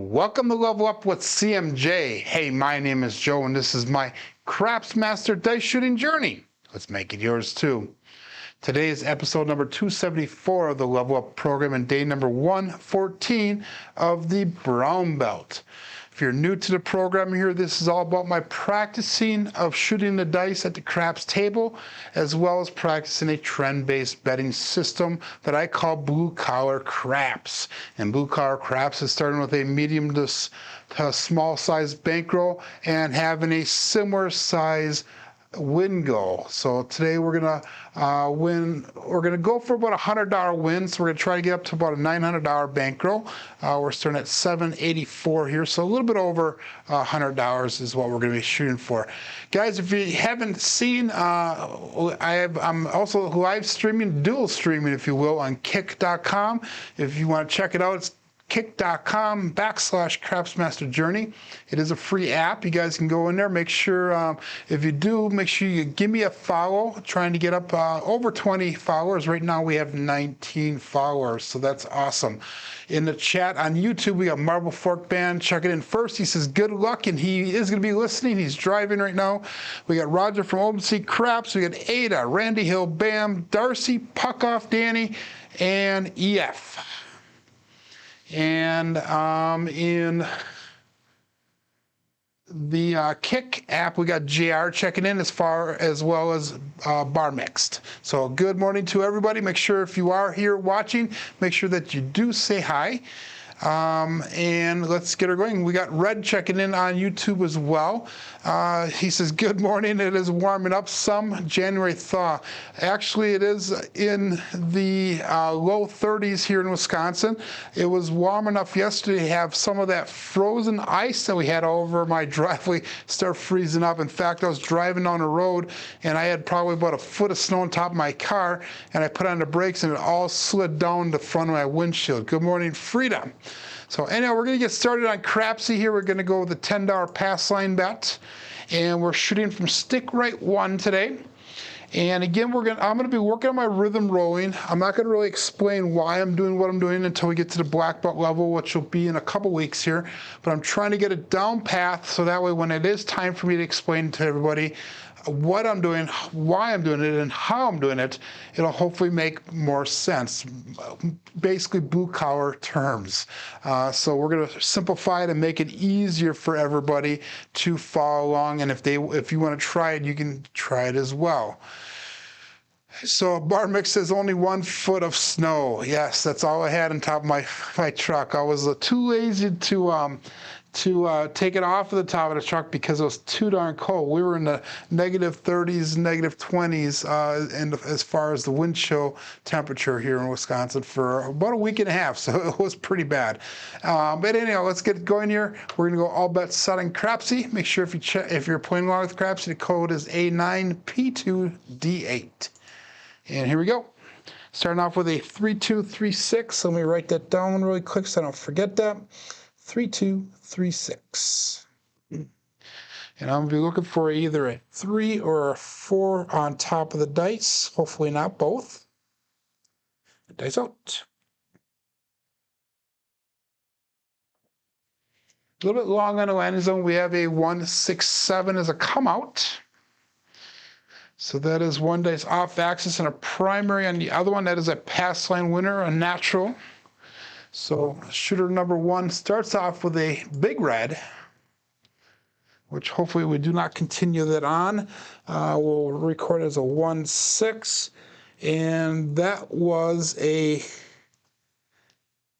Welcome to Level Up with CMJ. Hey, my name is Joe, and this is my Craps Master Dice Shooting Journey. Let's make it yours too. Today is episode number 274 of the Level Up program and day number 114 of the Brown Belt. If you're new to the program here, this is all about my practicing of shooting the dice at the craps table, as well as practicing a trend-based betting system that I call blue collar craps. And blue collar craps is starting with a medium to small size bankroll and having a similar size win goal. So today we're gonna go for about $100 win. So we're gonna try to get up to about a $900 bankroll. We're starting at $784 here, so a little bit over $100 is what we're gonna be shooting for. Guys, if you haven't seen, I'm also live streaming, dual streaming, if you will, on kick.com. If you want to check it out, it's kick.com/crapsmasterjourney. It is a free app. You guys can go in there. Make sure, if you do, make sure you give me a follow. Trying to get up over 20 followers. Right now we have 19 followers, so that's awesome. In the chat on YouTube, we got Marble Fork Band. Check it in first. He says good luck, and he is going to be listening. He's driving right now. We got Roger from Open Sea Craps. We got Ada, Randy Hill, Bam, Darcy, Puck Off Danny, and EF. And in the Kick app, we got JR checking in as well as Bar Mixed. So good morning to everybody. Make sure if you are here watching, make sure that you do say hi. And let's get her going. We got Red checking in on YouTube as well. He says, good morning. It is warming up some. January thaw. Actually, it is in the low 30s here in Wisconsin. It was warm enough yesterday to have some of that frozen ice that we had all over my driveway start freezing up. In fact, I was driving down the road and I had probably about a foot of snow on top of my car, and I put on the brakes and it all slid down the front of my windshield. Good morning, Freedom. So anyhow, we're going to get started on Crapsee here. We're going to go with a $10 pass line bet, and we're shooting from stick right 1 today. And again, I'm going to be working on my rhythm rolling. I'm not going to really explain why I'm doing what I'm doing until we get to the black belt level, which will be in a couple weeks here. But I'm trying to get a down path so that way when it is time for me to explain to everybody what I'm doing, why I'm doing it, and how I'm doing it, it'll hopefully make more sense. Basically blue collar terms. So we're going to simplify it and make it easier for everybody to follow along. And if you want to try it, you can try it as well. So Bar Mix says only 1 foot of snow. Yes, that's all I had on top of my truck. I was too lazy to take it off of the top of the truck because it was too darn cold. We were in the negative 30s, negative 20s, and as far as the wind chill temperature here in Wisconsin for about a week and a half, so it was pretty bad. But anyhow, let's get going here. We're going to go all bets set on Crapsee. Make sure if you're playing along with Crapsee, the code is A9P2D8. And here we go. Starting off with a 3-2-3-6. Let me write that down really quick so I don't forget that. 3-2-3-6. And I'm going to be looking for either a 3 or a 4 on top of the dice. Hopefully not both. Dice out. A little bit long on the landing zone. We have a 1-6-7 as a come out. So that is one dice off axis and a primary on the other one. That is a pass line winner, a natural. So shooter number 1 starts off with a big red, which hopefully we do not continue that on. We'll record as a 1-6, and that was a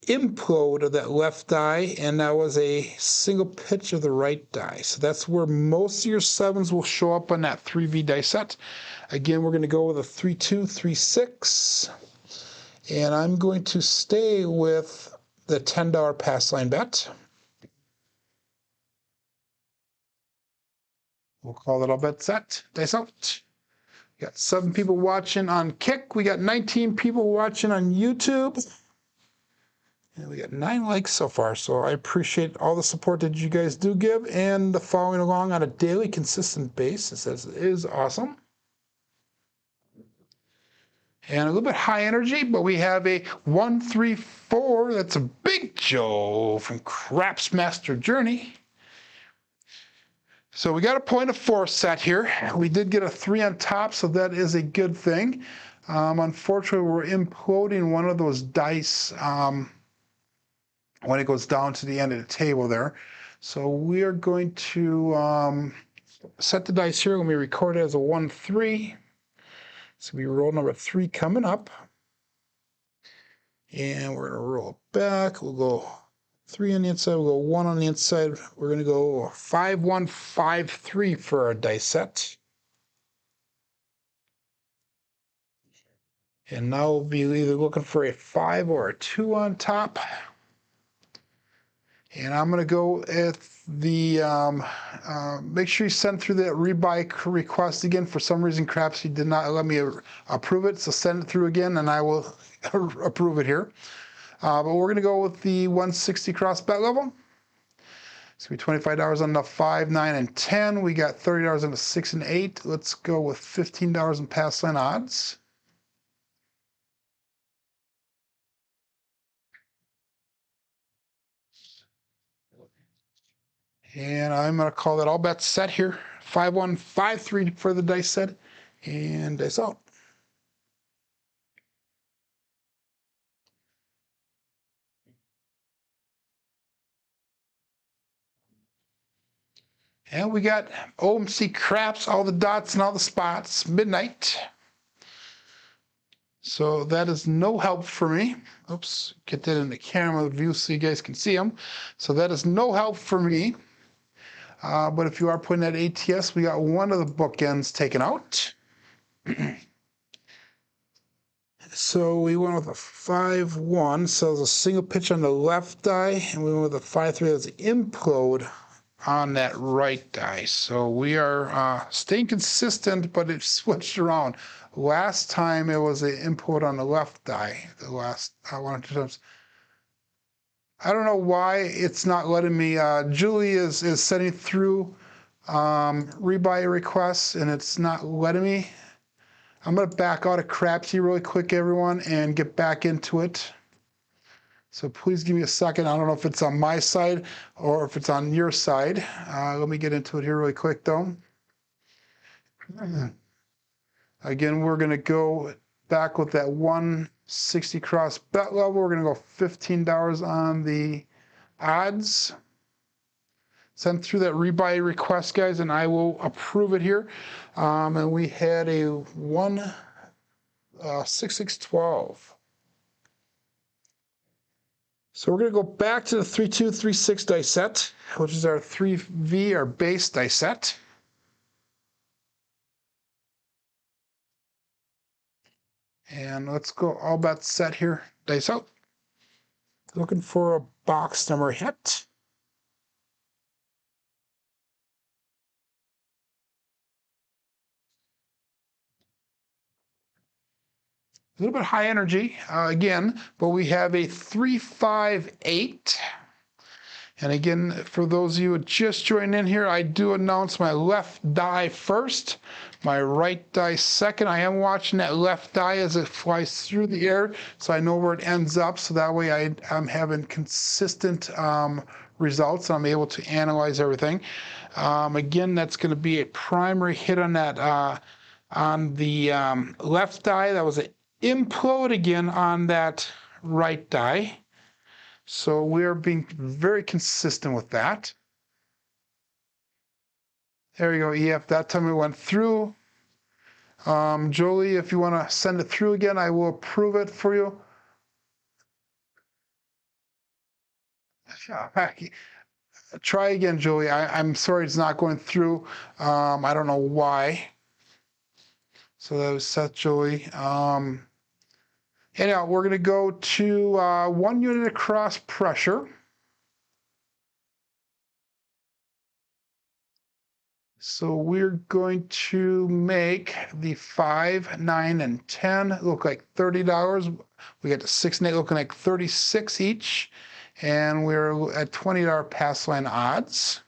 implode of that left die, and that was a single pitch of the right die. So that's where most of your 7s will show up on that 3V die set. Again, we're going to go with a 3-2-3-6. And I'm going to stay with the $10 pass line bet. We'll call it all bet set. Dice out. We got 7 people watching on Kick. We got 19 people watching on YouTube. And we got 9 likes so far. So I appreciate all the support that you guys do give and the following along on a daily consistent basis. It is awesome. And a little bit high energy, but we have a 1, 3, 4. That's a Big Joe from Craps Master Journey. So we got a point of 4 set here. We did get a 3 on top, so that is a good thing. Unfortunately, we're imploding one of those dice when it goes down to the end of the table there. So we are going to set the dice here. Let me record it as a 1, 3. So we roll number 3 coming up. And we're going to roll back. We'll go 3 on the inside. We'll go 1 on the inside. We're going to go 5, 1, 5, 3 for our dice set. And now we'll be either looking for a 5 or a 2 on top. And I'm going to go at the, make sure you send through that rebuy request again. For some reason, Crapsee did not let me approve it, so send it through again, and I will approve it here. But we're going to go with the 160 cross bet level. It's going to be $25 on the 5, 9, and 10. We got $30 on the 6 and 8. Let's go with $15 in pass line odds. And I'm going to call that all bets set here. 5, 1, 5, 3 for the dice set. And dice out. And we got OMC Craps, all the dots and all the spots, midnight. So that is no help for me. Oops, get that in the camera view so you guys can see them. So that is no help for me. But if you are putting that ATS, we got one of the bookends taken out. So we went with a 5-1, so there's a single pitch on the left die, and we went with a 5-3 that's implode on that right die. So we are staying consistent, but it switched around. Last time it was an implode on the left die, the last 1 or 2 times. I don't know why it's not letting me. Julie is sending through rebuy requests, and it's not letting me. I'm going to back out of Crapsee really quick, everyone, and get back into it. So please give me a second. I don't know if it's on my side or if it's on your side. Let me get into it here really quick, though. Again, we're going to go back with that 160 cross bet level. We're going to go $15 on the odds. Send through that rebuy request, guys, and I will approve it here. And we had a 1-6-6-12. So we're going to go back to the 3-2-3-6 dice set, which is our 3V, our base dice set. And let's go all bets set here. Dice out. Looking for a box number hit. A little bit high energy again, but we have a 3-5-8. And again, for those of you who just joined in here, I do announce my left die first, my right die second. I am watching that left die as it flies through the air, so I know where it ends up. So that way I'm having consistent results. I'm able to analyze everything. Again, that's going to be a primary hit on that on the left die. That was an implode again on that right die. So we're being very consistent with that. There you go, EF. That time it went through. Jolie, if you want to send it through again, I will approve it for you. Try again, Jolie. I'm sorry it's not going through. I don't know why. So that was Seth, Jolie. Anyhow, we're going to go to 1 unit across pressure. So we're going to make the 5, 9, and 10 look like $30. We got the 6 and 8 looking like 36 each. And we're at $20 pass line odds.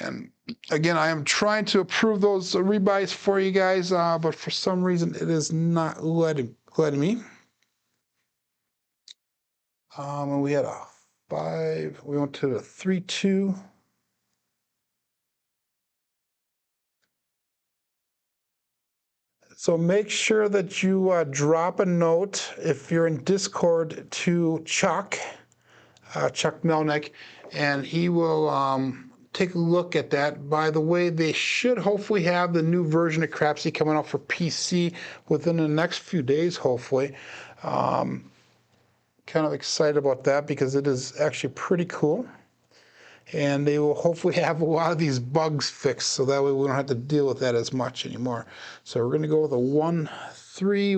And Again, I am trying to approve those rebuys for you guys, but for some reason it is not letting me. And we had a 5, we went to the 3-2. So make sure that you drop a note if you're in Discord to Chuck Melnick, and he will take a look at that. By the way, they should hopefully have the new version of Crapsee coming out for PC within the next few days, hopefully. Kind of excited about that because it is actually pretty cool. And they will hopefully have a lot of these bugs fixed, so that way we don't have to deal with that as much anymore. So we're going to go with a 1-3,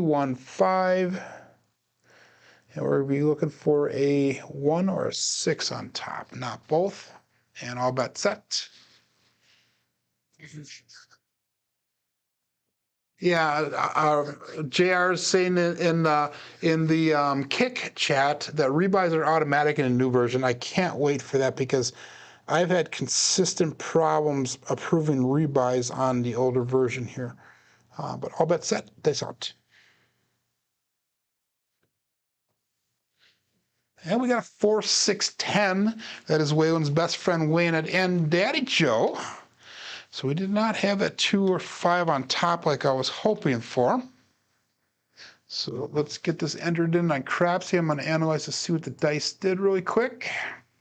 1-5. And we're going to be looking for a 1 or a 6 on top, not both. And all bet set. Yeah, JR is saying in the Kick chat that rebuys are automatic in a new version. I can't wait for that because I've had consistent problems approving rebuys on the older version here. But all bet set, dice out. And we got a 4, 6, 10. That is Waylon's best friend Wayne and Daddy Joe. So we did not have a 2 or 5 on top like I was hoping for. So let's get this entered in on Crapsee. I'm going to analyze to see what the dice did really quick.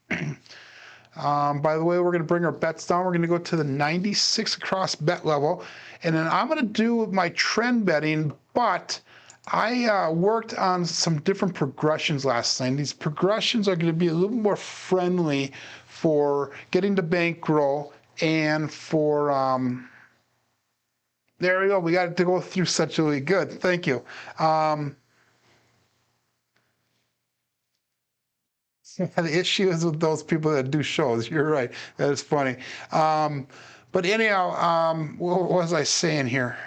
By the way, we're going to bring our bets down. We're going to go to the 96 across bet level. And then I'm going to do my trend betting, but I worked on some different progressions last night. These progressions are going to be a little more friendly for getting the bankroll and for, there we go. We got to go through such really good. Thank you. The issue is with those people that do shows. You're right. That is funny. But anyhow, what was I saying here?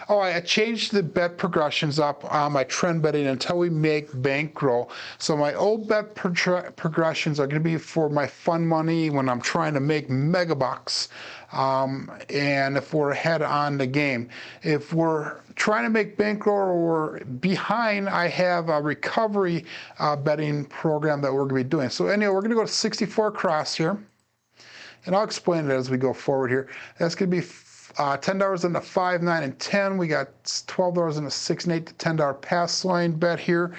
Oh, I changed the bet progressions up on my trend betting until we make bankroll. So my old bet progressions are going to be for my fun money when I'm trying to make megabucks. And if we're ahead on the game. If we're trying to make bankroll or we're behind, I have a recovery betting program that we're going to be doing. So anyway, we're going to go to 64 across here. And I'll explain it as we go forward here. That's going to be $10 in the 5, 9, and 10. We got $12 in the 6 and 8 to $10 pass line bet here.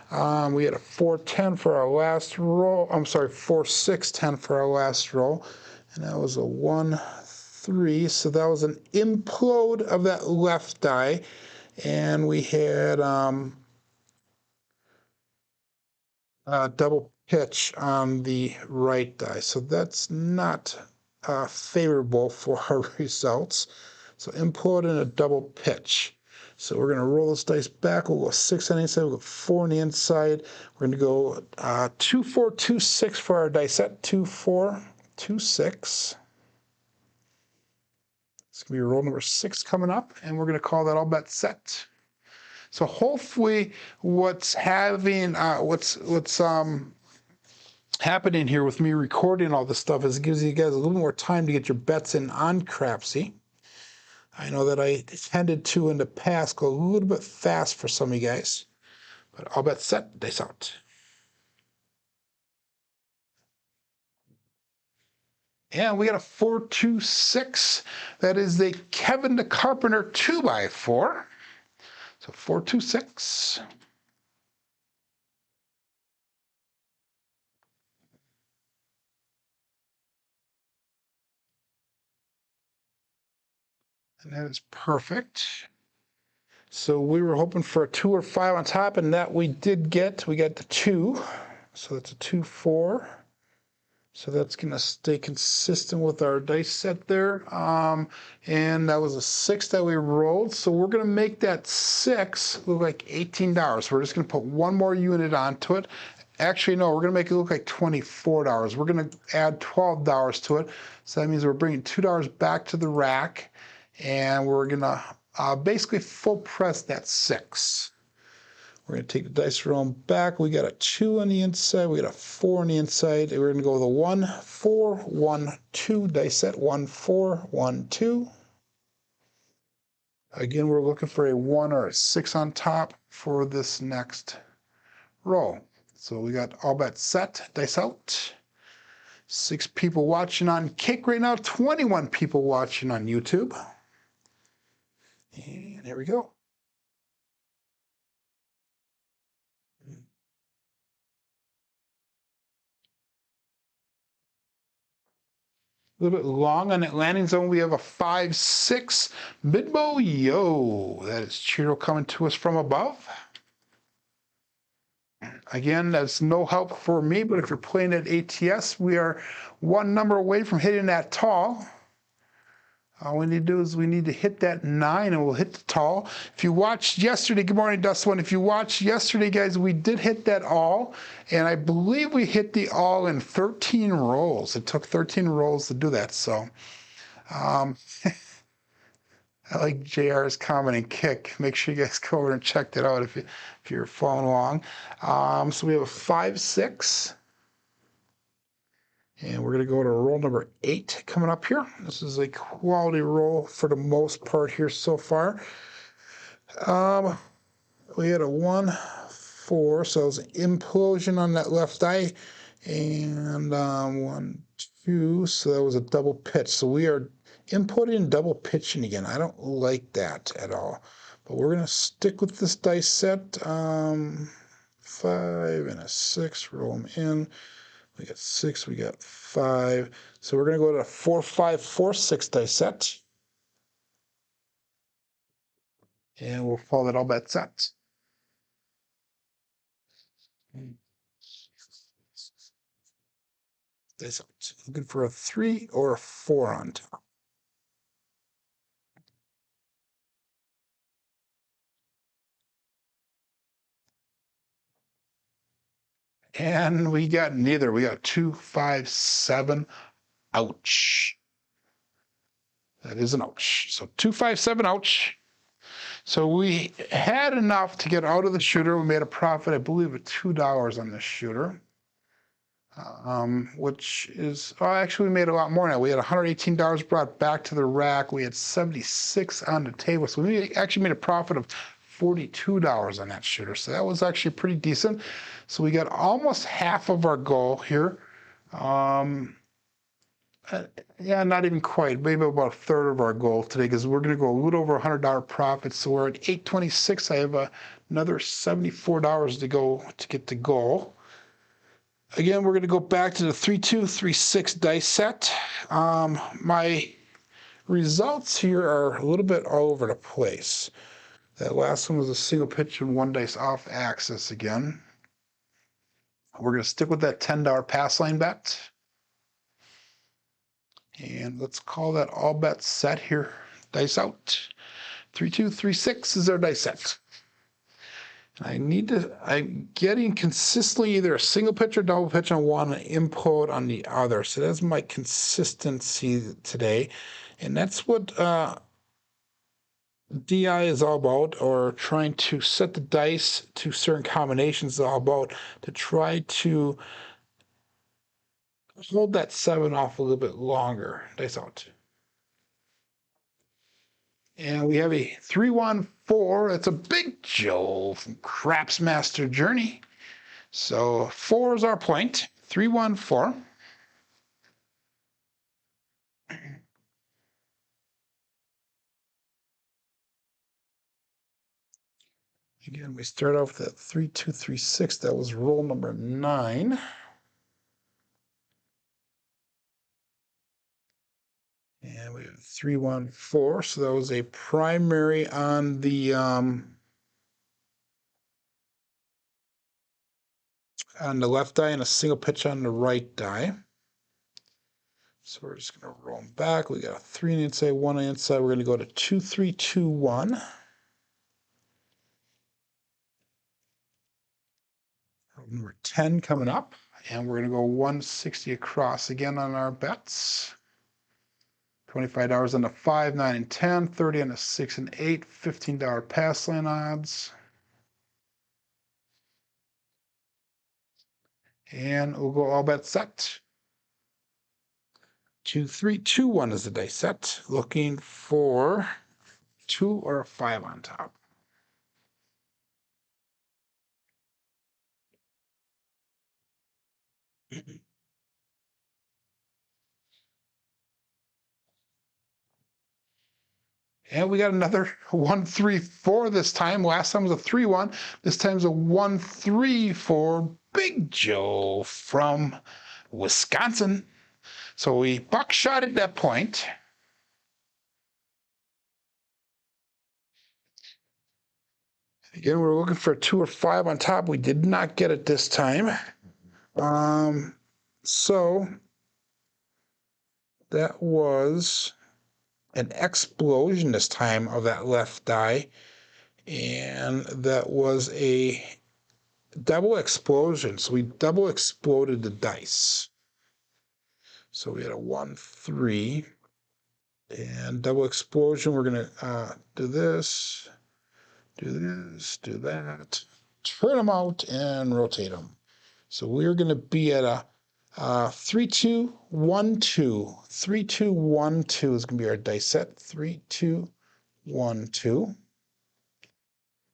We had a 4-10 for our last roll. I'm sorry, 4-6-10 for our last roll. And that was a 1-3. So that was an implode of that left die. And we had double pitch on the right die. So that's not favorable for our results. So implode and a double pitch. So we're going to roll this dice back. We'll go 6 on the inside. We'll go 4 on the inside. We're going to go 2, 4, 2, 6 for our dice set. 2, 4, 2, 6. It's going to be roll number 6 coming up, and we're going to call that all bet set. So hopefully, what's happening here with me recording all this stuff is it gives you guys a little more time to get your bets in on Crapsee. I know that I tended to in the past go a little bit fast for some of you guys, but all bets set, dice out. And we got a 4-2-6. That is the Kevin the Carpenter 2x4. So 4-2-6. And that is perfect. So we were hoping for a 2 or 5 on top, and that we did get. We got the 2. So that's a 2-4. So that's going to stay consistent with our dice set there. And that was a 6 that we rolled. So we're going to make that 6 look like $18. We're just going to put one more unit onto it. Actually, no, we're going to make it look like $24. We're going to add $12 to it. So that means we're bringing $2 back to the rack. And we're going to basically full press that 6. We're going to take the dice roll back. We got a 2 on the inside. We got a 4 on the inside. We're going to go with a 1, 4, 1, 2 dice set. 1, 4, 1, 2. Again, we're looking for a 1 or a 6 on top for this next roll. So we got all bets set, dice out. 6 people watching on Kick right now, 21 people watching on YouTube. And here we go. A little bit long on that landing zone. We have a 5-6 Midbow Yo. That is Cheeto coming to us from above. Again, that's no help for me, but if you're playing at ATS, we are 1 number away from hitting that tall. All we need to do is we need to hit that 9 and we'll hit the tall. If you watched yesterday, good morning, Dust One. If you watched yesterday, guys, we did hit that all, and I believe we hit the all in 13 rolls. It took 13 rolls to do that, so I like JR's comment and Kick. Make sure you guys go over and check that out if you're following along. So we have a 5-6. And we're going to go to roll number 8 coming up here. This is a quality roll for the most part here so far. We had a 1, 4, so it was an implosion on that left eye. And 1, 2, so that was a double pitch. So we are inputting and double pitching again. I don't like that at all. But we're going to stick with this dice set. 5 and a 6, roll them in. We got 6, we got 5. So we're going to go to a 4, 5, 4, 6 dice set. And we'll follow that all bet set. Dice out. Looking for a 3 or a 4 on top. And we got neither. We got 2, 5, 7. Ouch. That is an ouch. So 2, 5, 7, ouch. So we had enough to get out of the shooter. We made a profit, I believe, of $2 on this shooter. Which is, actually we made a lot more now. We had $118 brought back to the rack. We had 76 on the table. So we actually made a profit of $42 on that shooter. So that was actually pretty decent. So we got almost half of our goal here. Yeah, not even quite. Maybe about a third of our goal today because we're going to go a little over $100 profit. So we're at $826. I have another $74 to go to get the goal. Again, we're going to go back to the 3-2, 3-6 dice set. My results here are a little bit all over the place. That last one was a single pitch and 1 dice off axis again. We're going to stick with that $10 pass line bet. And let's call that all bet set here. Dice out. 3-2, 3-6 is our dice set. I'm getting consistently either a single pitch or double pitch on one and input on the other. So that's my consistency today. And that's what DI is all about, or trying to set the dice to certain combinations is all about, to try to hold that 7 off a little bit longer. Dice out. And we have a 3-1-4. That's a Big Joe from Craps Master Journey. So 4 is our point. 3-1-4. Again, we start off with that 3-2, 3-6. That was roll number 9. And we have 3-1-4. So that was a primary on the left die and a single pitch on the right die. So we're just going to roll them back. We got a 3 on the inside, 1 on the inside. We're going to go to 2-3-2-1. Number 10 coming up, and we're going to go 160 across again on our bets. $25 on the 5, 9, and 10, 30 on the 6 and 8, $15 pass line odds. And we'll go all bets set. 2, 3, 2, 1 is the dice set. Looking for 2 or a 5 on top. And we got another 1, 3, 4 this time. Last time was a 3, 1. This time's a 1, 3 for Big Joe from Wisconsin. So we buckshot at that point. Again, we're looking for a 2 or 5 on top. We did not get it this time. So that was an explosion this time of that left die. And that was a double explosion. So we double exploded the dice. So we had a 1, 3. And double explosion, we're going to do this, do that, turn them out, and rotate them. So we're going to be at a 3, 2, 1, 2. 3, 2, 1, 2 is going to be our dice set. 3, 2, 1, 2.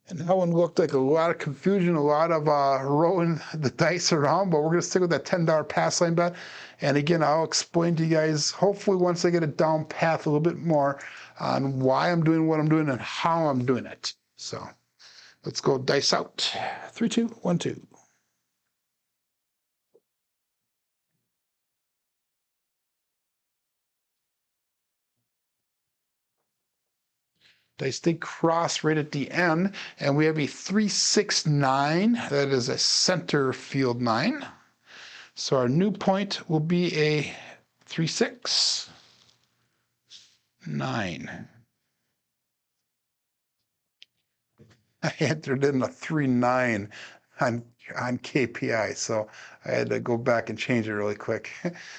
And that one looked like a lot of confusion, a lot of rolling the dice around, but we're going to stick with that $10 pass line bet. And again, I'll explain to you guys, hopefully once I get it down path a little bit more on why I'm doing what I'm doing and how I'm doing it. So let's go dice out. 3, 2, 1, 2. Dice stay cross right at the end, and we have a 3, 6, 9. That is a center field 9. So our new point will be a 3, 6, 9. I entered in a 3, 9 on KPI, so I had to go back and change it really quick.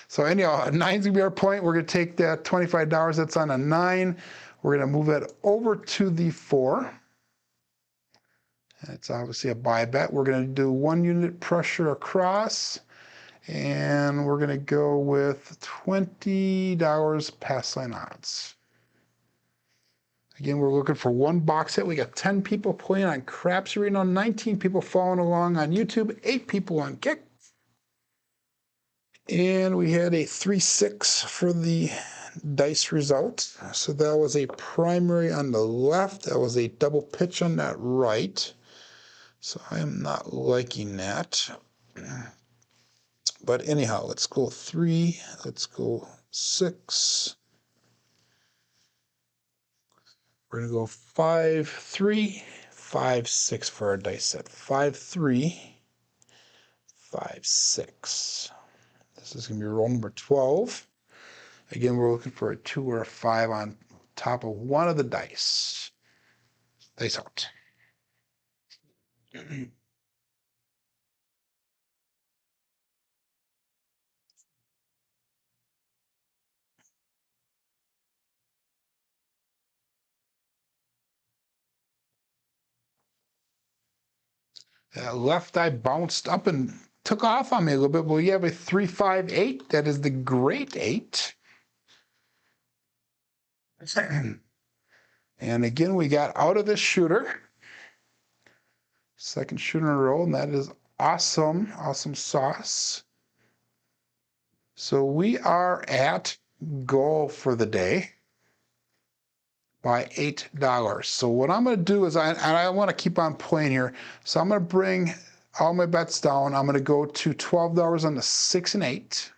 So anyhow, 9's gonna be our point. We're gonna take that $25 that's on a 9. We're gonna move it over to the 4. That's obviously a buy bet. We're gonna do 1 unit pressure across, and we're gonna go with $20 pass line odds. Again, we're looking for 1 box hit. We got 10 people playing on Crapsee right now, 19 people following along on YouTube, 8 people on Kick. And we had a 3, 6 for the dice result. So that was a primary on the left. That was a double pitch on that right. So I am not liking that. But anyhow, let's go 3. Let's go 6. We're going to go 5, 3, 5, 6 for our dice set. 5, 3, 5, 6. This is going to be roll number 12. Again, we're looking for a 2 or a 5 on top of one of the dice. Dice out. Left eye bounced up and took off on me a little bit. Well, you have a 3, 5, 8. That is the great 8. And again, we got out of this shooter. Second shooter in a row, and that is awesome. Awesome sauce. So we are at goal for the day by $8. So what I'm going to do is, I want to keep on playing here. So I'm going to bring all my bets down. I'm going to go to $12 on the 6 and 8.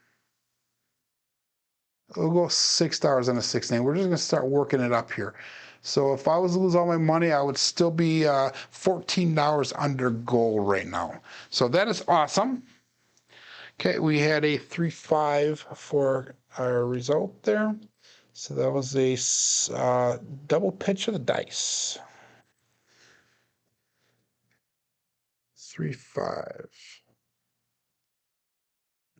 We'll go $6 on the 6 and 8. We're just going to start working it up here. So if I was to lose all my money, I would still be $14 under goal right now. So that is awesome. Okay, we had a 3, 5 for our result there. So that was a double pitch of the dice. 3, 5.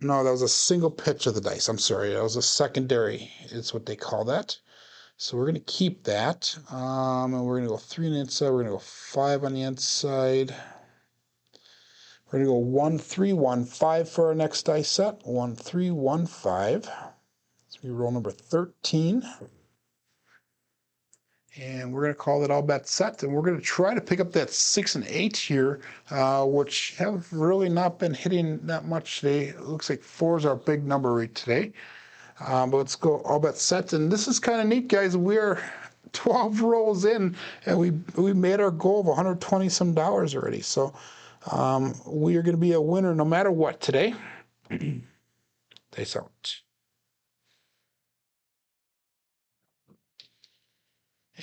No, that was a single pitch of the dice. I'm sorry. That was a secondary, is what they call that. So we're going to keep that. And we're going to go 3 on the inside. We're going to go 5 on the inside. We're going to go 1, 3, 1, 5 for our next dice set. 1, 3, 1, 5. So we roll number 13. And we're going to call that all bet set. And we're going to try to pick up that 6 and 8 here, which have really not been hitting that much today. It looks like 4 is our big number right today. But let's go all bet set. And this is kind of neat, guys. We're 12 rolls in, and we made our goal of $120 some already. So we are going to be a winner no matter what today. Dice out.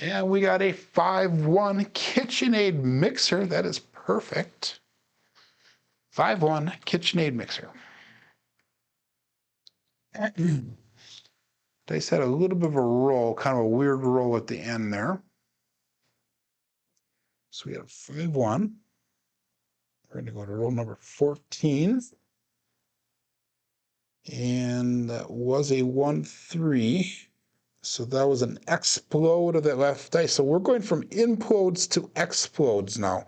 And we got a 5-1 KitchenAid mixer. That is perfect. 5-1 KitchenAid mixer. Dice had a little bit of a roll, kind of a weird roll at the end there. So we have 5-1. We're going to go to roll number 14. And that was a 1-3. So that was an explode of that left dice. So we're going from implodes to explodes now.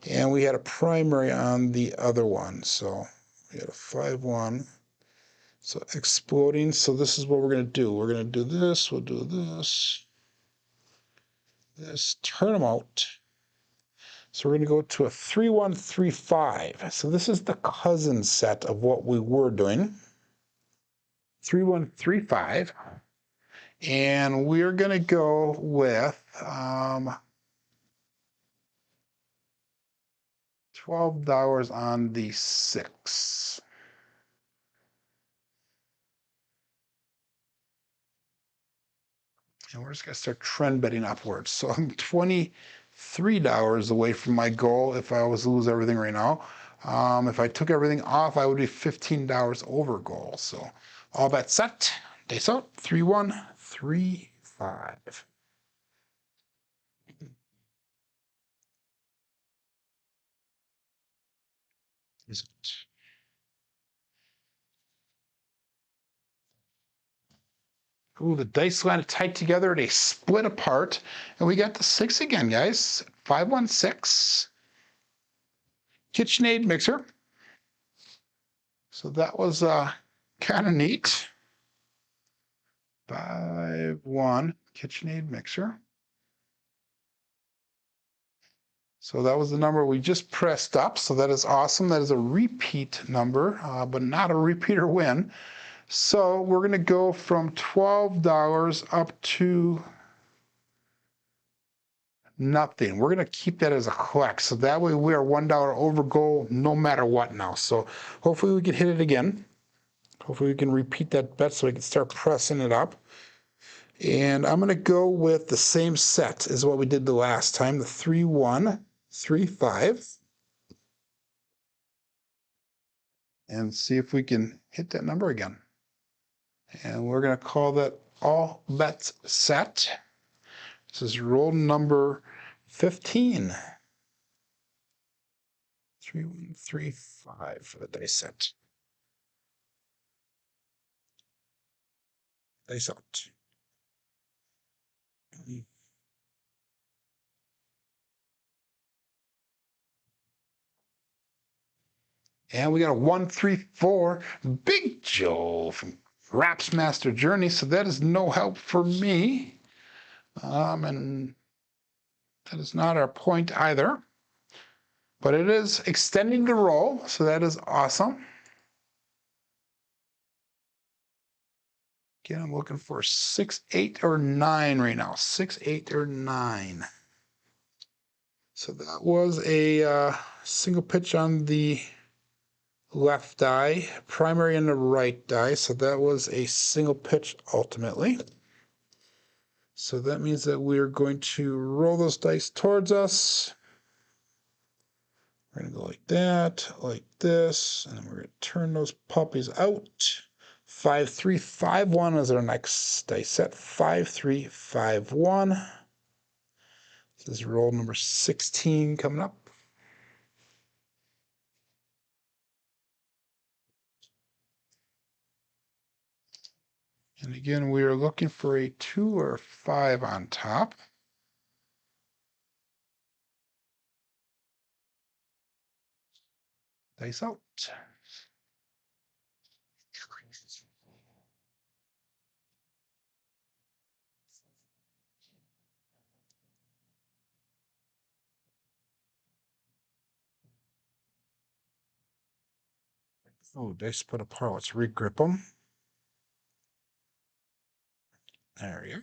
And we had a primary on the other one. So we had a 5-1. So exploding. So this is what we're going to do. We're going to do this. We'll do this. This. Turn them out. So we're going to go to a 3-1, 3-5. So this is the cousin set of what we were doing. 3-1, 3-5. And we're going to go with $12 on the 6. And we're just going to start trend betting upwards. So I'm $23 away from my goal if I was to lose everything right now. If I took everything off, I would be $15 over goal. So all bet set. Dice out. 3-1, 3-5. Is it? Ooh, the dice landed tight together. They split apart. And we got the 6 again, guys. 5-1, 6. KitchenAid mixer. So that was kind of neat. 5-1 KitchenAid mixer. So that was the number we just pressed up. So that is awesome. That is a repeat number, but not a repeater win. So we're going to go from $12 up to nothing. We're going to keep that as a collect. So that way we are $1 over goal no matter what now. So hopefully we can hit it again. Hopefully we can repeat that bet so we can start pressing it up. And I'm going to go with the same set as what we did the last time, the 3-1, 3-5. And see if we can hit that number again. And we're going to call that all bets set. This is roll number 15. 3-1, 3-5 for the dice set. Dice out. And we got a 1-3-4 Big Joe from Raps Master Journey. So that is no help for me. And that is not our point either. But it is extending the roll. So that is awesome. Again, I'm looking for 6, 8, or 9 right now. 6, 8, or 9. So that was a single pitch on the left die, primary on the right die. So that was a single pitch ultimately. So that means that we're going to roll those dice towards us. We're going to go like that, like this, and then we're going to turn those puppies out. 5-3, 5-1 is our next dice set. 5-3, 5-1. This is roll number 16 coming up. And again, we are looking for a 2 or 5 on top. Dice out. Oh, dice put apart. Let's regrip them. There we go.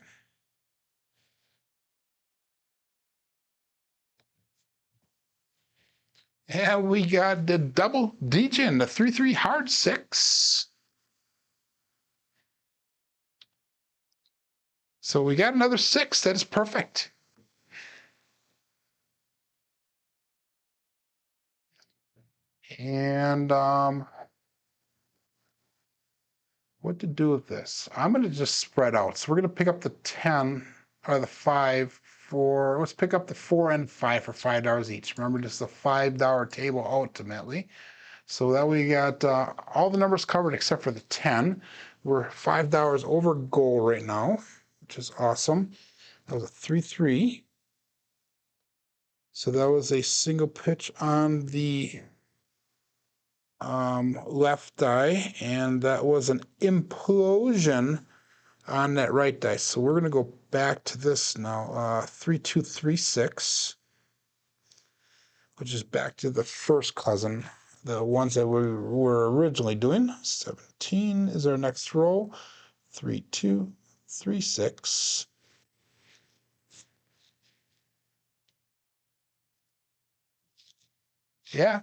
And we got the double degen, the 3-3 hard 6. So we got another 6. That is perfect. And what to do with this? I'm going to just spread out. So we're going to pick up the 10 or the 5 for, let's pick up the 4 and 5 for $5 each. Remember, this is a $5 table ultimately. So that we got all the numbers covered except for the 10. We're $5 over goal right now, which is awesome. That was a 3-3. So that was a single pitch on the left die, and that was an implosion on that right die. So we're going to go back to this now, 3-2-3-6, which is back to the first cousin, the ones that we were originally doing. 17 is our next roll, 3-2-3-6. Yeah,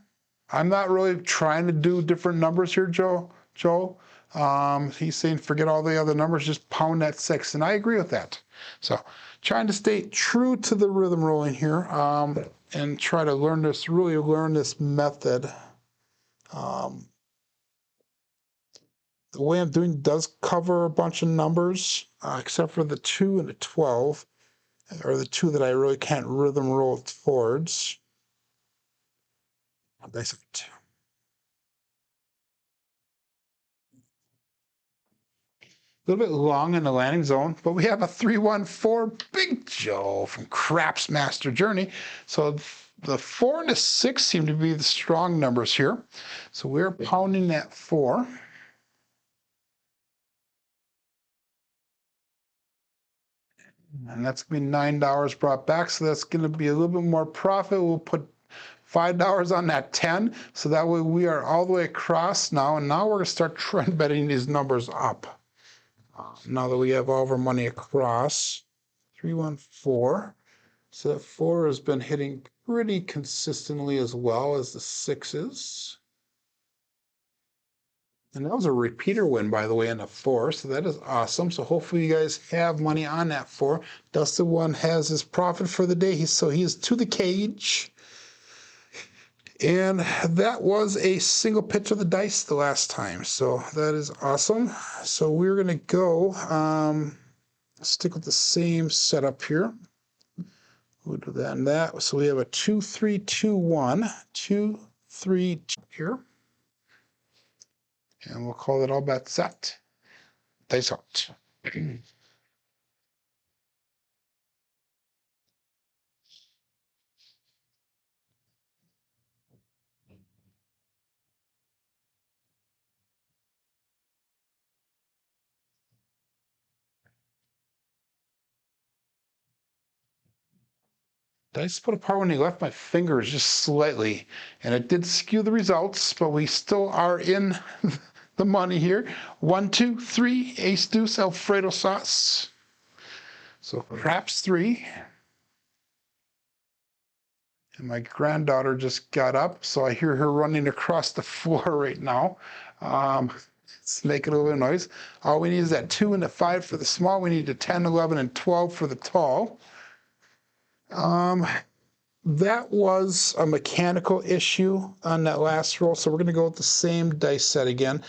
I'm not really trying to do different numbers here, Joe. He's saying forget all the other numbers, just pound that 6, and I agree with that. So trying to stay true to the rhythm rolling here, and try to learn this, really learn this method. The way I'm doing does cover a bunch of numbers, except for the 2 and the 12, or the 2 that I really can't rhythm roll towards. Dice of 2. A little bit long in the landing zone, but we have a 3-1-4 Big Joe from Craps Master Journey. So the 4 and the 6 seem to be the strong numbers here. So we're pounding that 4. And that's going to be $9 brought back. So that's going to be a little bit more profit. We'll put $5 on that 10. So that way we are all the way across now. And now we're going to start trend betting these numbers up. Now that we have all of our money across, 3-1-4. So that 4 has been hitting pretty consistently as well as the 6s. And that was a repeater win, by the way, in the 4, so that is awesome. So hopefully you guys have money on that 4. Dustin One has his profit for the day, so he is to the cage. And that was a single pitch of the dice the last time, so that is awesome. So we're going to go stick with the same setup here. We'll do that and that. So we have a 2-3-2-1, 2-3-2 here. And we'll call it all bet set. Dice out. Dice put apart when he left my fingers just slightly, and it did skew the results, but we still are in the money here. 1, 2, 3, ace deuce Alfredo sauce. So craps 3. And my granddaughter just got up, so I hear her running across the floor right now. It's making a little bit of noise. All we need is that 2 and the 5 for the small. We need the 10, 11, and 12 for the tall. That was a mechanical issue on that last roll, so we're going to go with the same dice set again.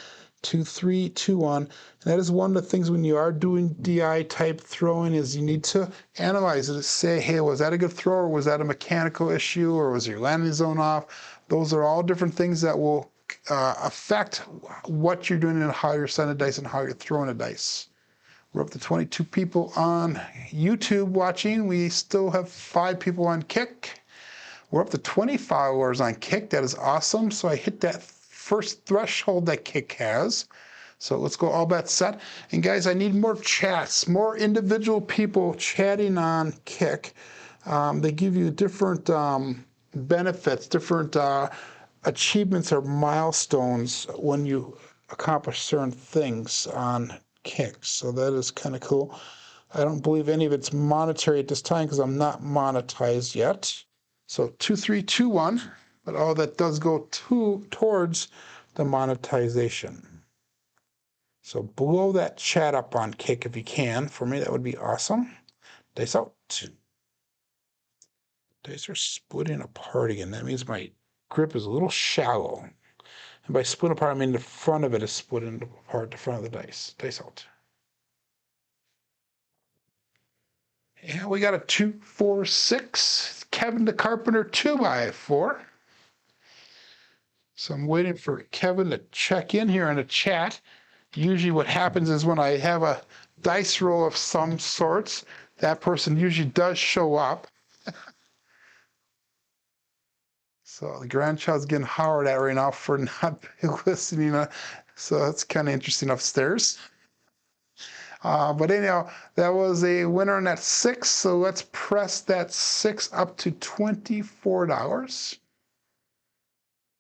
2, 3, 2, 1. And that is one of the things when you are doing DI type throwing is you need to analyze it and say, hey, was that a good throw, or was that a mechanical issue, or was your landing zone off? Those are all different things that will affect what you're doing and how you're sending dice and how you're throwing a dice. We're up to 22 people on YouTube watching. We still have 5 people on Kick. We're up to 20 followers on Kick. That is awesome. So I hit that first threshold that Kick has. So let's go all bets set. And guys, I need more chats, more individual people chatting on Kick. They give you different benefits, different achievements or milestones when you accomplish certain things on Kick. So that is kind of cool. I don't believe any of it's monetary at this time because I'm not monetized yet. So 2321, but all that does go towards the monetization. So blow that chat up on Kick if you can. For me, that would be awesome. Dice out. Dice are splitting apart again. That means my grip is a little shallow. And by split apart, I mean the front of it is split apart, the front of the dice. Dice out. Yeah, we got a 2, 4, 6. Kevin the Carpenter 2x4. So I'm waiting for Kevin to check in here in the chat. Usually what happens is when I have a dice roll of some sorts, that person usually does show up. So the grandchild's getting hollered at right now for not listening. So that's kind of interesting upstairs. But anyhow, that was a winner on that 6. So let's press that 6 up to $24.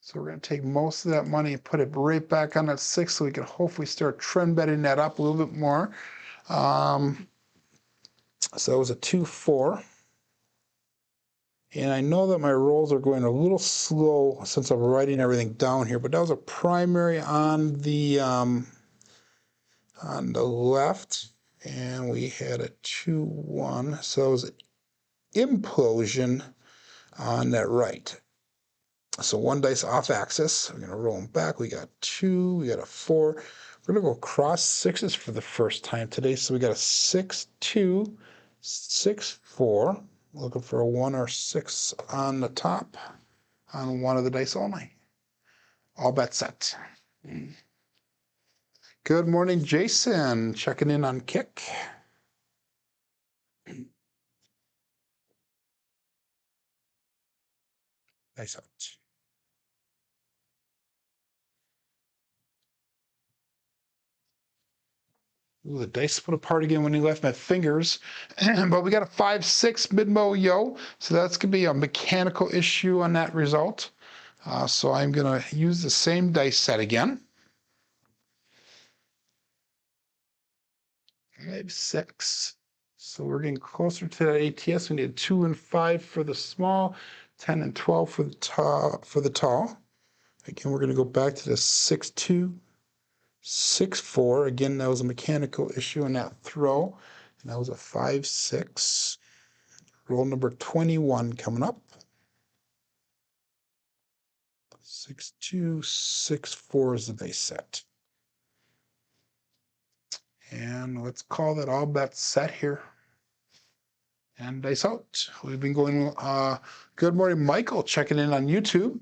So we're going to take most of that money and put it right back on that 6 so we can hopefully start trend betting that up a little bit more. So it was a 2-4. And I know that my rolls are going a little slow since I'm writing everything down here, but that was a primary on the left, and we had a 2-1. So it was an implosion on that right. So one dice off axis. We're going to roll them back. We got 2, we got a 4. We're going to go cross 6s for the first time today. So we got a 6, 2, 6, 4. Looking for a 1 or 6 on the top on one of the dice only. All bets set. Good morning, Jason. Checking in on Kick. Dice out. Ooh, the dice split apart again when he left my fingers. But we got a 5-6 mid-mo yo. So that's going to be a mechanical issue on that result. So I'm going to use the same dice set again. 5-6. So we're getting closer to that ATS. We need 2 and 5 for the small, 10 and 12 for the tall. Again, we're going to go back to the 6-2. 6-4. Again, that was a mechanical issue in that throw. And that was a 5-6. Roll number 21 coming up. 6-2, 6-4 is the base set. And let's call that all bets set here. And dice out. We've been going, good morning, Michael, checking in on YouTube.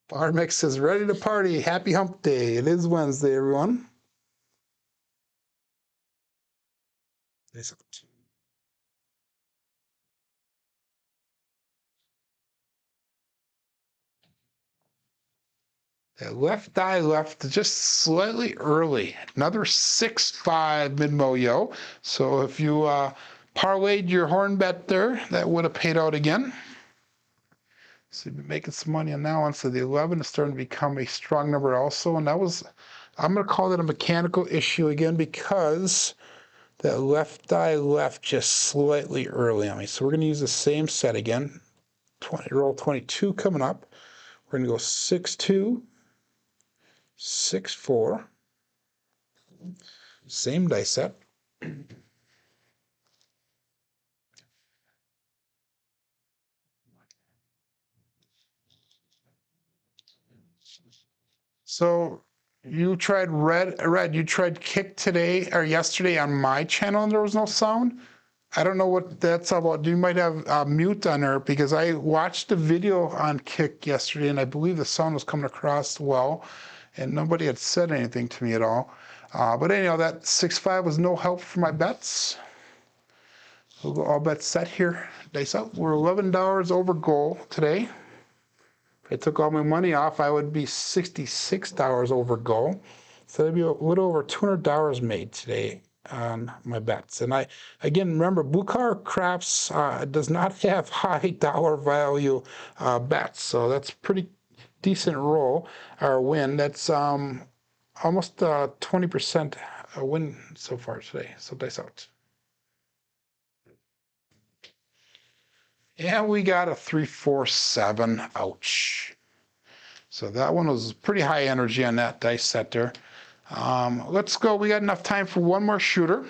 Bar Mix is ready to party. Happy hump day. It is Wednesday, everyone. Dice out. That left die left just slightly early. Another 6-5 mid-mo yo. So if you parlayed your horn bet there, that would have paid out again. So you've been making some money on that one. So the 11 is starting to become a strong number also. And that was, I'm going to call that a mechanical issue again because that left die left just slightly early on me. So we're going to use the same set again. Roll 22 coming up. We're going to go 6-2, 6-4. Same dice set. So you tried red. You tried Kick today or yesterday on my channel, and there was no sound. I don't know what that's about. You might have mute on there because I watched the video on Kick yesterday, and I believe the sound was coming across well, and nobody had said anything to me at all. But anyhow, that 6-5 was no help for my bets. We'll go all bets set here. Dice out. We're $11 over goal today. If I took all my money off, I would be $66 over goal. So that'd be a little over $200 made today on my bets. And again, remember, blue car craps does not have high dollar value bets. So that's pretty decent roll or win. That's almost 20% win so far today. So dice out. And we got a 3-4-7. Ouch. So that one was pretty high energy on that dice set there. Let's go. We got enough time for one more shooter.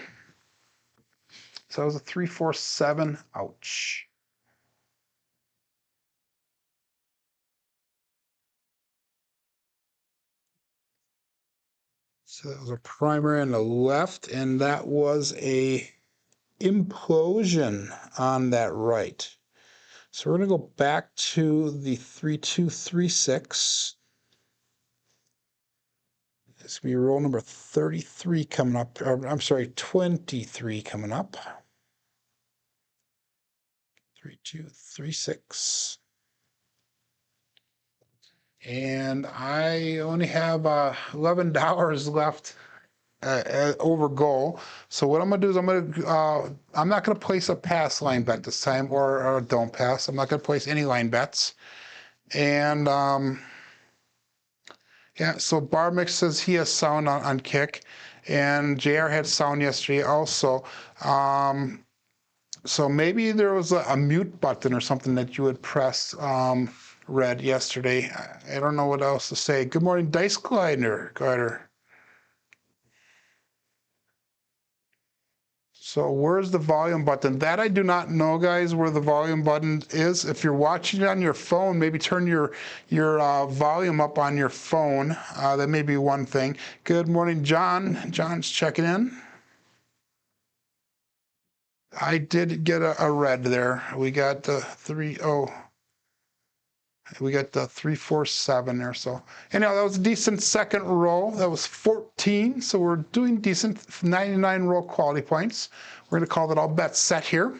So that was a 3-4-7. Ouch. So that was a primary on the left, and that was a implosion on that right. So we're going to go back to the 3-2-3-6. It's going to be roll number 33 coming up. Or, I'm sorry, 23 coming up. 3-2-3-6. And I only have $11 left over goal. So what I'm gonna do is I'm not gonna place a pass line bet this time, or a don't pass. I'm not gonna place any line bets. And yeah, so Bar Mix says he has sound on kick, and JR had sound yesterday also. So maybe there was a mute button or something that you would press. Red yesterday. I don't know what else to say. Good morning, Dice Glider. So where's the volume button? That I do not know, guys, where the volume button is. If you're watching it on your phone, maybe turn your volume up on your phone. That may be one thing. Good morning, John. John's checking in. I did get a red there. We got the 3-0. We got the 3-4-7 there. So anyhow, that was a decent second roll. That was 14. So we're doing decent. 99 roll quality points. We're going to call that all bets set here.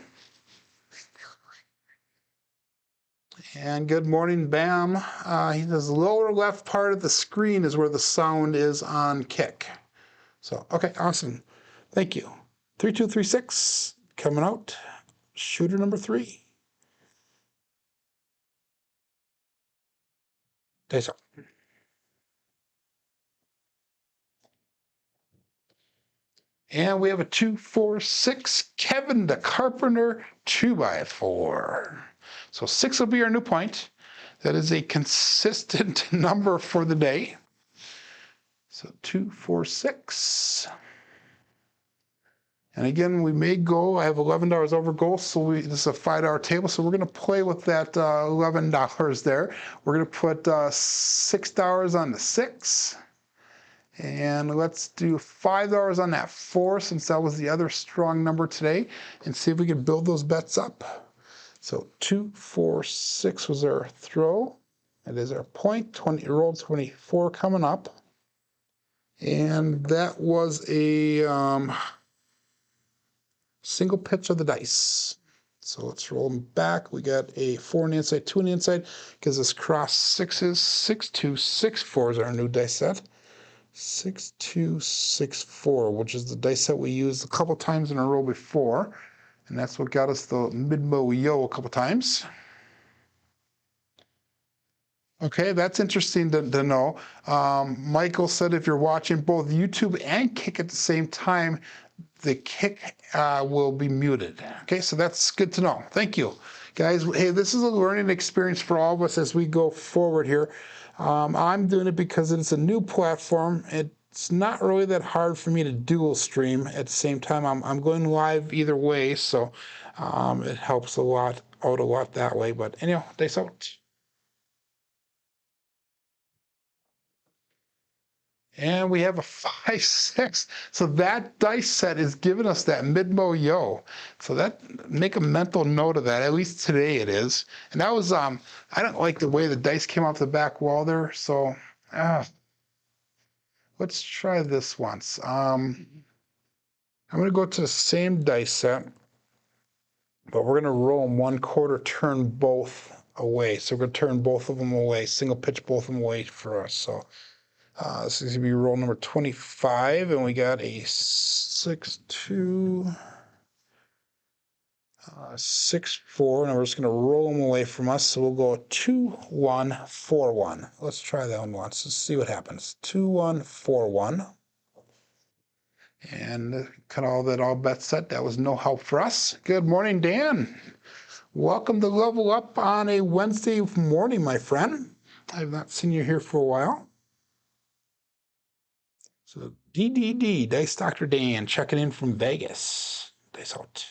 And good morning, Bam. He says lower left part of the screen is where the sound is on kick. So, okay, awesome. Thank you. 3-2-3-6 coming out. Shooter number 3. Dice up. And we have a 2-4-6, Kevin the Carpenter 2x4. So 6 will be our new point. That is a consistent number for the day. So 2-4-6. And again, we may go. I have $11 over goal, so this is a $5 table. So we're going to play with that $11 there. We're going to put $6 on the 6. And let's do $5 on that 4, since that was the other strong number today, and see if we can build those bets up. So 2-4-6 was our throw. That is our point. 20 roll 24 coming up. And that was a single pitch of the dice. So let's roll them back. We got a 4 on the inside, 2 on the inside, because this cross 6s. 6-2-6-4 is our new dice set. 6-2-6-4, which is the dice set we used a couple times in a row before, and that's what got us the mid-mo yo a couple times. Okay, that's interesting to know. Michael said if you're watching both YouTube and Kick at the same time, the Kick will be muted. Okay, so that's good to know. Thank you, guys. Hey, this is a learning experience for all of us as we go forward here. I'm doing it because it's a new platform. It's not really that hard for me to dual stream at the same time. I'm going live either way, so it helps a lot that way. But anyhow, dice out. And we have a 5-6. So that dice set is giving us that mid-mo yo. So that, make a mental note of that. At least today it is. And that was, I don't like the way the dice came off the back wall there. So let's try this once. I'm going to go to the same dice set. but we're going to roll them 1/4 turn both away. So we're going to turn both of them away, single pitch both of them away for us. So this is going to be roll number 25, and we got a 6-2, 6-4, and we're just going to roll them away from us. So we'll go 2-1, 4-1. Let's try that one once. Let's see what happens. 2-1, 4-1. And cut all that, all bets set. That was no help for us. Good morning, Dan. Welcome to Level Up on a Wednesday morning, my friend. I've not seen you here for a while. So DDD, Dice Dr. Dan, checking in from Vegas. Dice out.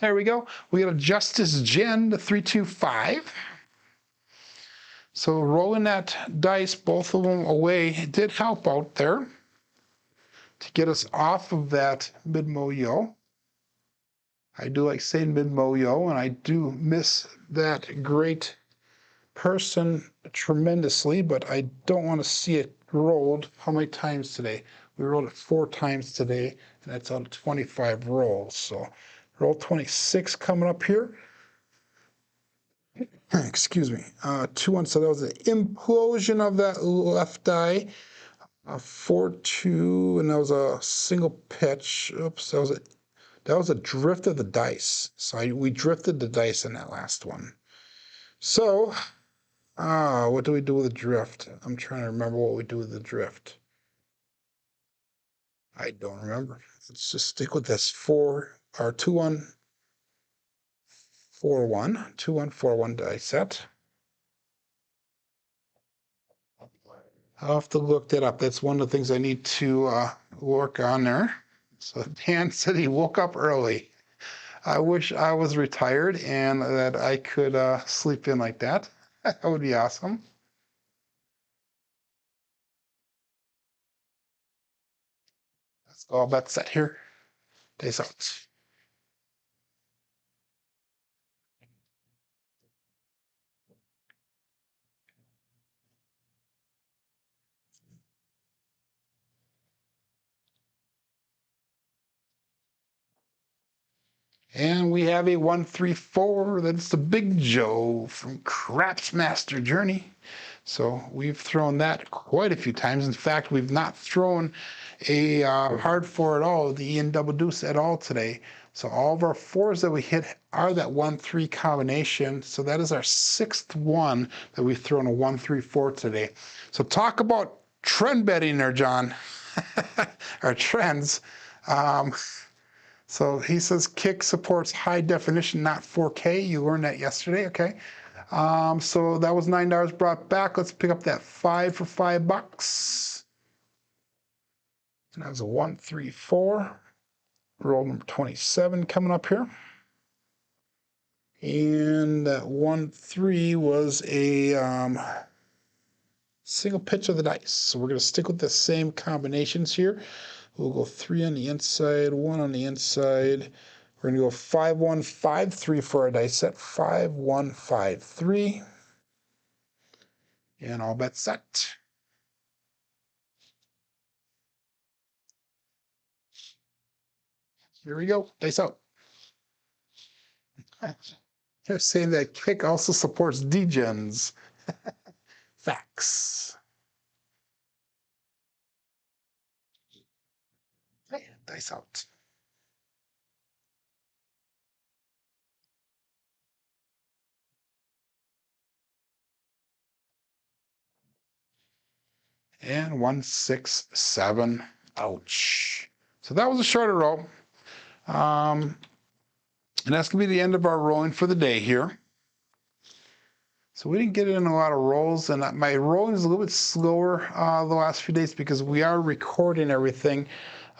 There we go. We got a Justice Jen, the 325. So rolling that dice, both of them away, it did help out there to get us off of that mid-mo-yo. I do like saying mid-mo-yo, and I do miss that great person tremendously, but I don't want to see it rolled. How many times today? We rolled it 4 times today, and that's out of 25 rolls. So roll 26 coming up here. Excuse me, 2-1, so that was an implosion of that left die. 4-2, and that was a single pitch. Oops, that was a drift of the dice. So we drifted the dice in that last one. So, what do we do with the drift? I'm trying to remember what we do with the drift. I don't remember. Let's just stick with this 2-1. 4-1, 2-1, 4-1 dice set. I'll have to look that up. That's one of the things I need to work on there. So Dan said he woke up early. I wish I was retired and that I could sleep in like that. That would be awesome. Let's go all bet set here. Dice out. And we have a 1-3-4. That's the Big Joe from Craps Master Journey. So we've thrown that quite a few times. In fact, we've not thrown a hard 4 at all, the Ian Double Deuce at all today. So all of our 4s that we hit are that 1-3 combination. So that is our 6th one that we've thrown a 1-3-4 today. So talk about trend betting there, John. Our trends. So he says Kick supports high definition, not 4K. You learned that yesterday, okay? So that was $9 brought back. Let's pick up that 5 for $5. And that was a 1-3-4. Roll number 27 coming up here. And that 1-3 was a single pitch of the dice. So we're going to stick with the same combinations here. We'll go 3 on the inside, 1 on the inside. We're going to go 5-1, 5-3 for our dice set. 5-1, 5-3. And all bets set. Here we go. Dice out. They're saying that Kick also supports degens. Facts. Hey, dice out. And 1-6-7. Ouch. So that was a shorter roll. And that's going to be the end of our rolling for the day here. So we didn't get in a lot of rolls, and my rolling is a little bit slower the last few days because we are recording everything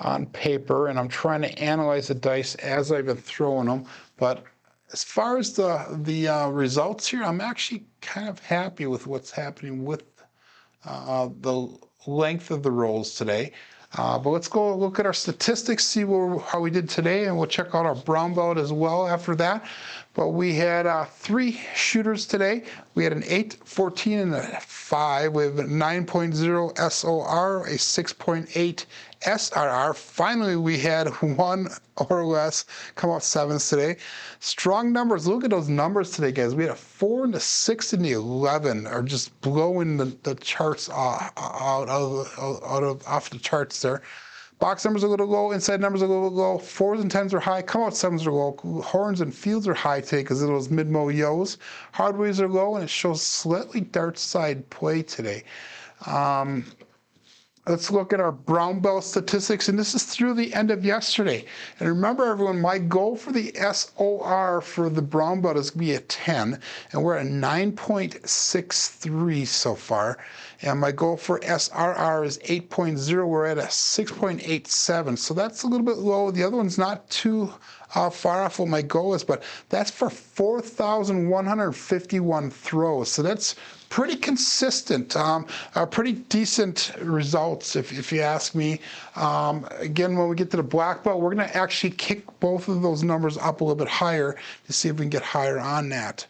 on paper, and I'm trying to analyze the dice as I've been throwing them. But as far as the results here, I'm actually kind of happy with what's happening with the length of the rolls today. But let's go look at our statistics, see how we did today, and we'll check out our brown belt as well after that. But we had 3 shooters today. We had an 8, 14, and a 5. We have a 9.0 SOR, a 6.8 SRR. Finally, we had 1 or less come out 7s today. Strong numbers. Look at those numbers today, guys. We had a 4 and a 6 and the 11 are just blowing the charts off the charts there. Box numbers are a little low, inside numbers are a little low, 4s and 10s are high, come out 7s are low, horns and fields are high today because of those mid-mo yos. Hardways are low, and it shows slightly dark side play today. Let's look at our brown belt statistics, and this is through the end of yesterday. And remember, everyone, my goal for the SOR for the brown belt is going to be a 10, and we're at 9.63 so far. And my goal for SRR is 8.0. We're at a 6.87, so that's a little bit low. The other one's not too far off what my goal is, but that's for 4,151 throws. So that's pretty consistent, pretty decent results if you ask me. Again, when we get to the black belt, we're going to actually kick both of those numbers up a little bit higher to see if we can get higher on that.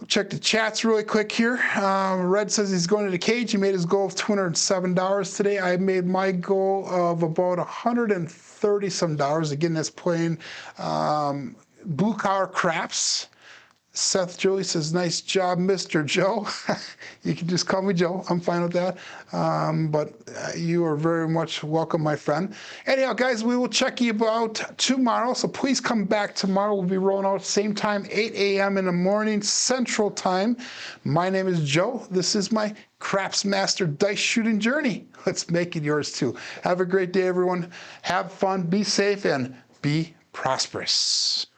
Check the chats really quick here. Red says he's going to the cage. He made his goal of $207 today. I made my goal of about $130 some. Again, that's playing blue collar craps. Seth Joey says, nice job, Mr. Joe. You can just call me Joe. I'm fine with that. But you are very much welcome, my friend. Anyhow, guys, we will check you out tomorrow. So please come back tomorrow. We'll be rolling out same time, 8 a.m. in the morning, Central Time. My name is Joe. This is my Craps Master dice shooting journey. Let's make it yours too. Have a great day, everyone. Have fun, be safe, and be prosperous.